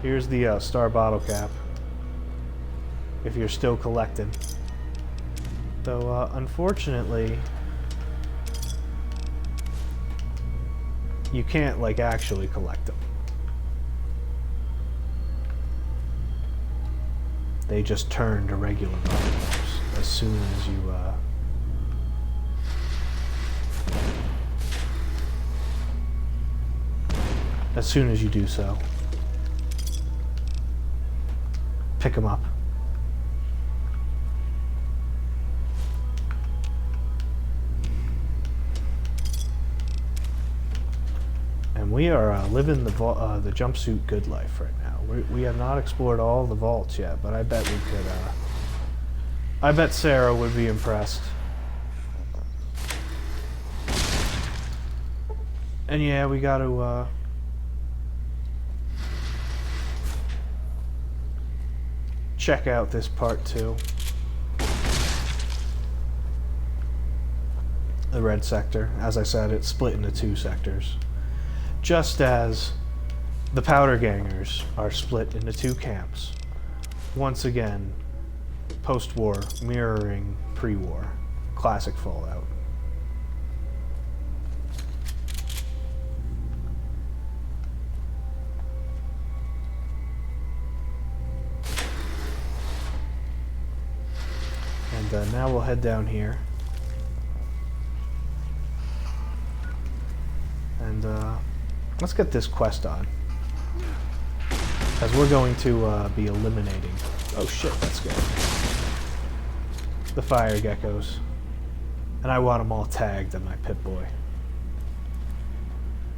Here's the star bottle cap, if you're still collecting. Though, unfortunately, you can't, like, actually collect them. They just turn to regular bottles as soon as you, do so. Pick them up. And we are living the jumpsuit good life right now. We have not explored all the vaults yet, but I bet we could. I bet Sarah would be impressed. And yeah, we got to. Check out this part too. The red sector. As I said, it's split into 2 sectors. Just as the powder gangers are split into 2 camps. Once again, post-war mirroring pre-war. Classic Fallout. And now we'll head down here. And let's get this quest on. As we're going to be eliminating... Oh shit, that's good. The fire geckos. And I want them all tagged on my Pip-Boy.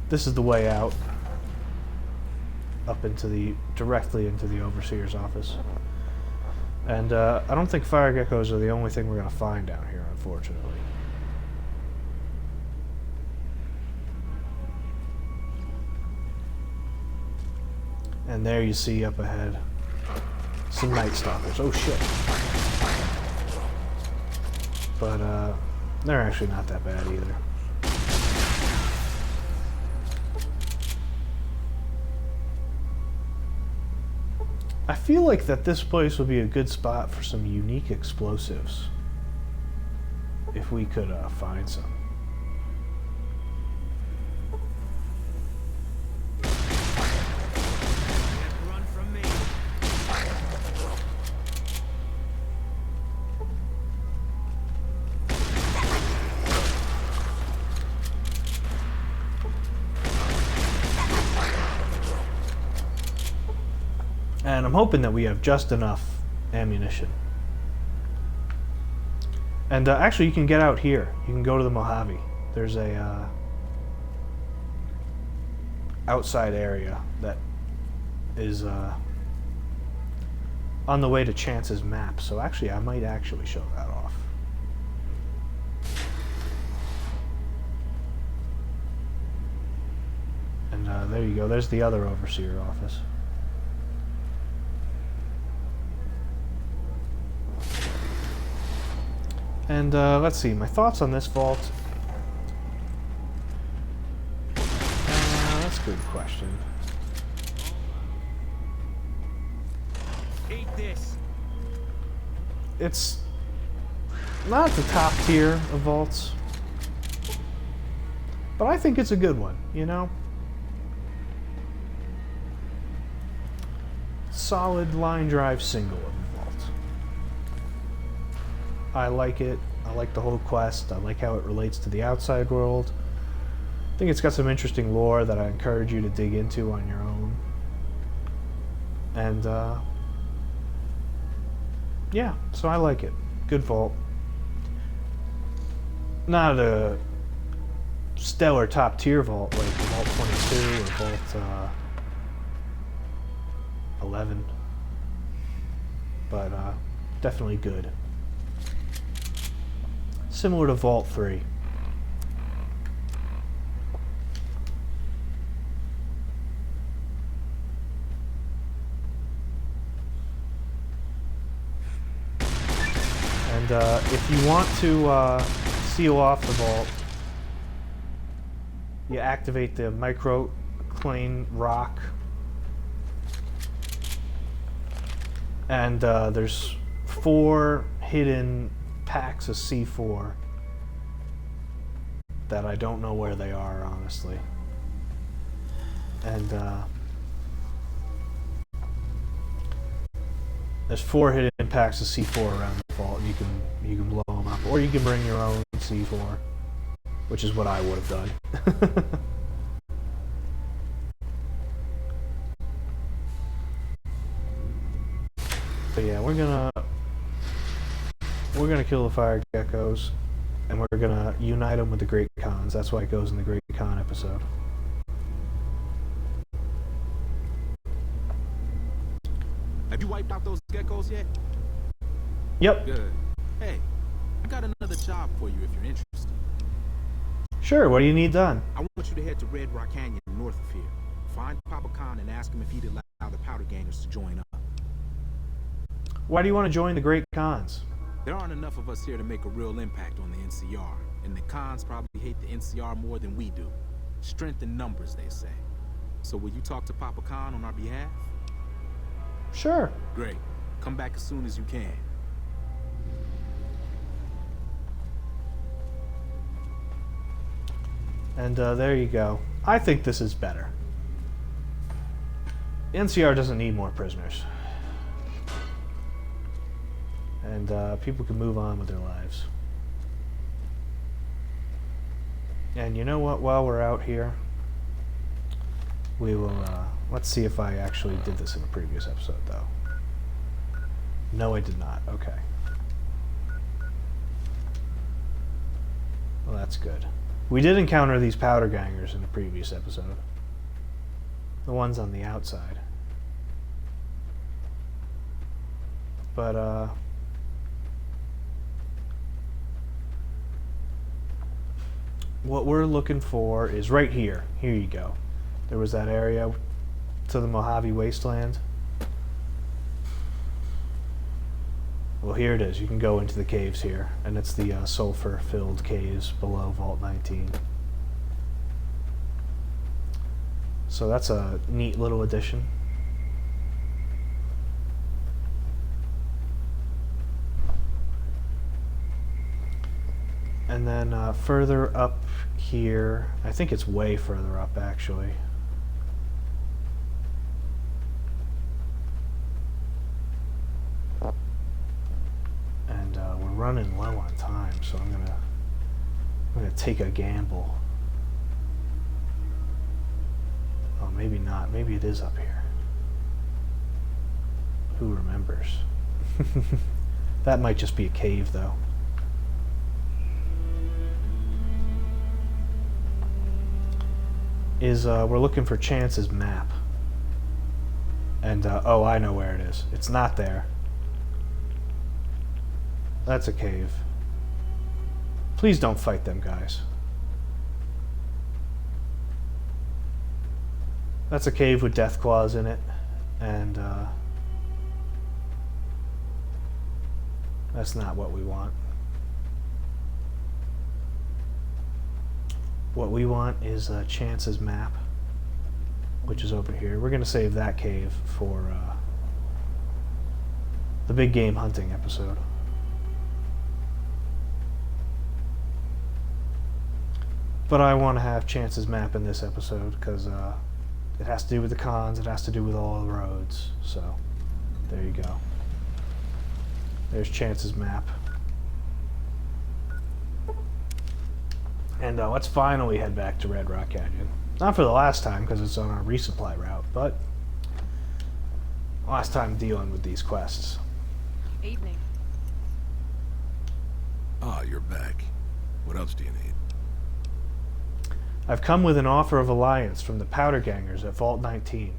This is the way out. Up into the... directly into the Overseer's office. And I don't think fire geckos are the only thing we're going to find down here, unfortunately. And there you see up ahead some Night Stalkers. Oh shit. But they're actually not that bad either. I feel like that this place would be a good spot for some unique explosives. If we could find some. Run from me. And I'm hoping that we have just enough ammunition. And actually, you can get out here. You can go to the Mojave. There's a outside area that is on the way to Chance's map. So actually, I might actually show that off. And there you go. There's the other Overseer office. And let's see, my thoughts on this vault. That's a good question. Eat this. It's not the top tier of vaults, but I think it's a good one, you know? Solid line drive single of a vault. I like it. I like the whole quest. I like how it relates to the outside world. think it's got some interesting lore that I encourage you to dig into on your own. And yeah, so I like it. Good vault. Not a stellar top tier vault like Vault 22 or Vault 11, but definitely good. Similar to Vault 3. And if you want to seal off the vault, you activate the microclane rock, and there's 4 hidden packs of C4 that I don't know where they are, honestly. And there's 4 hidden packs of C4 around the vault. You can blow them up, or you can bring your own C4, which is what I would have done. But yeah, we're gonna kill the fire geckos, and we're gonna unite them with the Great Khans. That's why it goes in the Great Khan episode. Have you wiped out those geckos yet? Yep. Good. Hey, I got another job for you if you're interested. Sure, what do you need done? I want you to head to Red Rock Canyon north of here. Find Papa Khan and ask him if he'd allow the powder gangers to join up. Why do you want to join the Great Khans? There aren't enough of us here to make a real impact on the NCR, and the Khans probably hate the NCR more than we do. Strength in numbers, they say. So will you talk to Papa Khan on our behalf? Sure. Great. Come back as soon as you can. And there you go. I think this is better. NCR doesn't need more prisoners. And people can move on with their lives. And you know what? While we're out here, we will, let's see if I actually did this in a previous episode, though. No, I did not. Okay. Well, that's good. We did encounter these powder gangers in the previous episode. The ones on the outside. But, what we're looking for is right here. Here you go. There was that area to the Mojave Wasteland. Well, here it is. You can go into the caves here, and it's the sulfur-filled caves below Vault 19. So that's a neat little addition. And then further up here, I think it's way further up actually. And we're running low on time, so I'm gonna take a gamble. Oh, maybe not. Maybe it is up here. Who remembers? That might just be a cave, though. We're looking for Chance's map. And, oh, I know where it is. It's not there. That's a cave. Please don't fight them, guys. That's a cave with death claws in it. And, that's not what we want. What we want is Chance's map, which is over here. We're going to save that cave for the big game hunting episode. But I want to have Chance's map in this episode because it has to do with the cons, it has to do with all the roads. So, there you go. There's Chance's map. And let's finally head back to Red Rock Canyon. Not for the last time, because it's on our resupply route, but last time dealing with these quests. Evening. Ah, you're back. What else do you need? I've come with an offer of alliance from the Powder Gangers at Vault 19.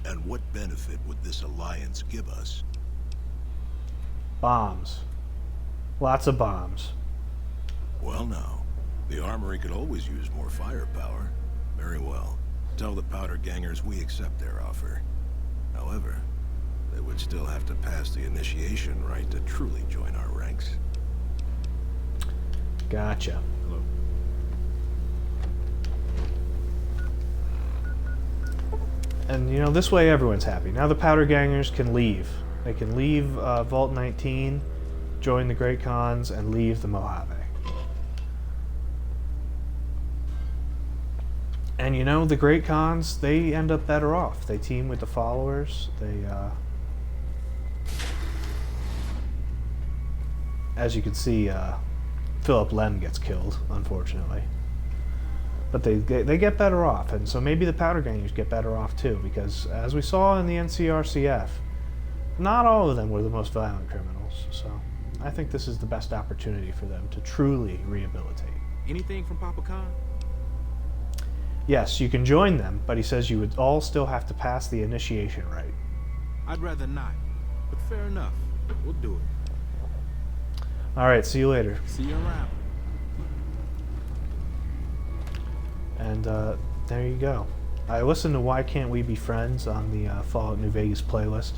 And what benefit would this alliance give us? Bombs. Lots of bombs. Well, now, the armory could always use more firepower. Very well. Tell the Powder Gangers we accept their offer. However, they would still have to pass the initiation rite to truly join our ranks. Gotcha. Hello. And, you know, this way everyone's happy. Now the Powder Gangers can leave. They can leave Vault 19, join the Great Khans, and leave the Mojave. And, you know, the Great Khans, they end up better off. They team with the followers. They, as you can see, Philip Lem gets killed, unfortunately. But they get better off, and so maybe the Powder Gangers get better off too, because as we saw in the NCRCF, not all of them were the most violent criminals. So I think this is the best opportunity for them to truly rehabilitate. Anything from Papa Khan? Yes, you can join them, but he says you would all still have to pass the initiation rite. I'd rather not, but fair enough. We'll do it. Alright, see you later. See you around. And there you go. I listened to Why Can't We Be Friends on the Fallout New Vegas playlist.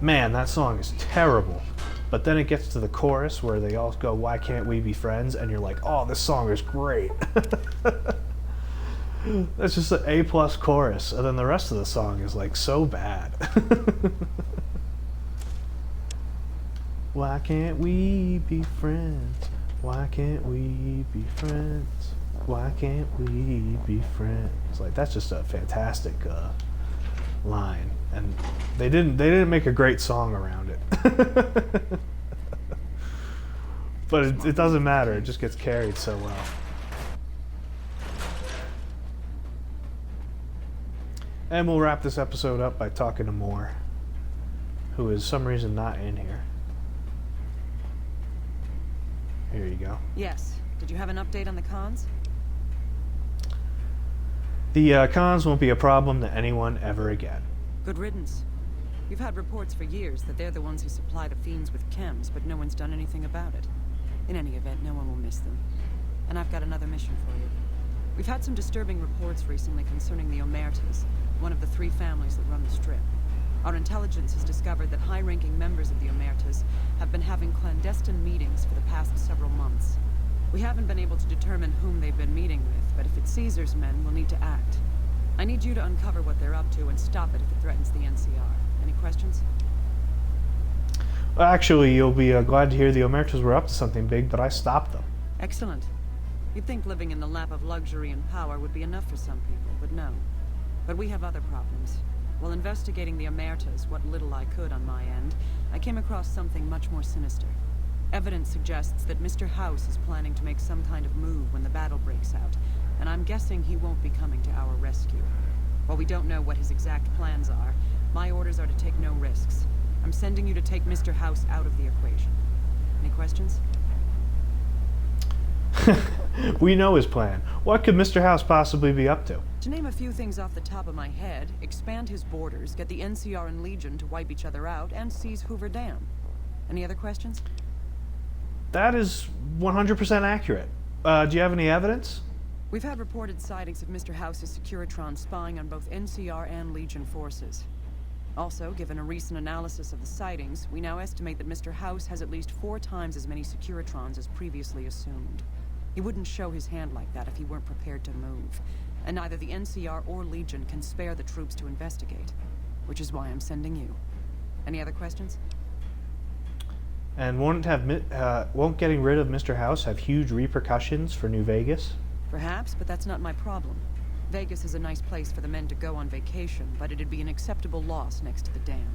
Man, that song is terrible. But then it gets to the chorus where they all go, "Why can't we be friends?" And you're like, oh, this song is great. That's just an A+ chorus. And then the rest of the song is like so bad. Why can't we be friends? Why can't we be friends? Why can't we be friends? It's like, that's just a fantastic line, and they didn't make a great song around it. But it doesn't matter. It just gets carried so well. And we'll wrap this episode up by talking to Moore, who is some reason not in here. Here you go. Yes. Did you have an update on the Khans? The Khans won't be a problem to anyone ever again. Good riddance. We've had reports for years that they're the ones who supply the fiends with chems, but no one's done anything about it. In any event, no one will miss them. And I've got another mission for you. We've had some disturbing reports recently concerning the Omertas, one of the 3 families that run the Strip. Our intelligence has discovered that high-ranking members of the Omertas have been having clandestine meetings for the past several months. We haven't been able to determine whom they've been meeting with, but if it's Caesar's men, we'll need to act. I need you to uncover what they're up to and stop it if it threatens the NCR. Any questions? Well, actually, you'll be glad to hear the Omertas were up to something big, but I stopped them. Excellent. You'd think living in the lap of luxury and power would be enough for some people, but no. But we have other problems. While investigating the Omertas, what little I could on my end, I came across something much more sinister. Evidence suggests that Mr. House is planning to make some kind of move when the battle breaks out, and I'm guessing he won't be coming to our rescue. While we don't know what his exact plans are, my orders are to take no risks. I'm sending you to take Mr. House out of the equation. Any questions? We know his plan. What could Mr. House possibly be up to? To name a few things off the top of my head, expand his borders, get the NCR and Legion to wipe each other out, and seize Hoover Dam. Any other questions? That is 100% accurate. Do you have any evidence? We've had reported sightings of Mr. House's Securitron spying on both NCR and Legion forces. Also, given a recent analysis of the sightings, we now estimate that Mr. House has at least 4 times as many Securitrons as previously assumed. He wouldn't show his hand like that if he weren't prepared to move. And neither the NCR or Legion can spare the troops to investigate. Which is why I'm sending you. Any other questions? And won't getting rid of Mr. House have huge repercussions for New Vegas? Perhaps, but that's not my problem. Vegas is a nice place for the men to go on vacation, but it'd be an acceptable loss next to the dam.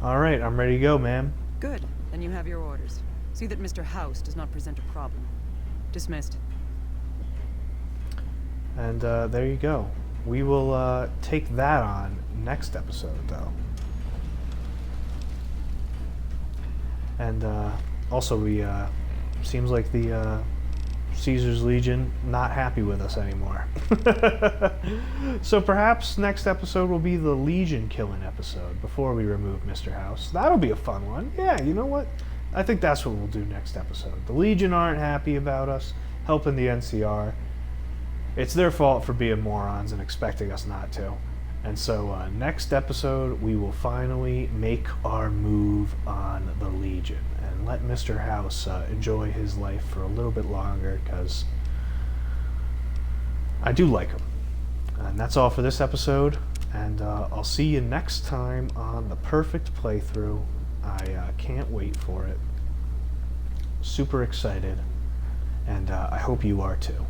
Alright, I'm ready to go, ma'am. Good. Then you have your orders. See that Mr. House does not present a problem. Dismissed. And there you go. We will take that on next episode, though. And also, we seems like the Caesar's Legion not happy with us anymore. So perhaps next episode will be the Legion killing episode before we remove Mr. House. That'll be a fun one. Yeah, you know what? I think that's what we'll do next episode. The Legion aren't happy about us helping the NCR. It's their fault for being morons and expecting us not to. And so next episode, we will finally make our move on the Legion and let Mr. House enjoy his life for a little bit longer, because I do like him. And that's all for this episode, and I'll see you next time on The Perfect Playthrough. I can't wait for it. Super excited, and I hope you are too.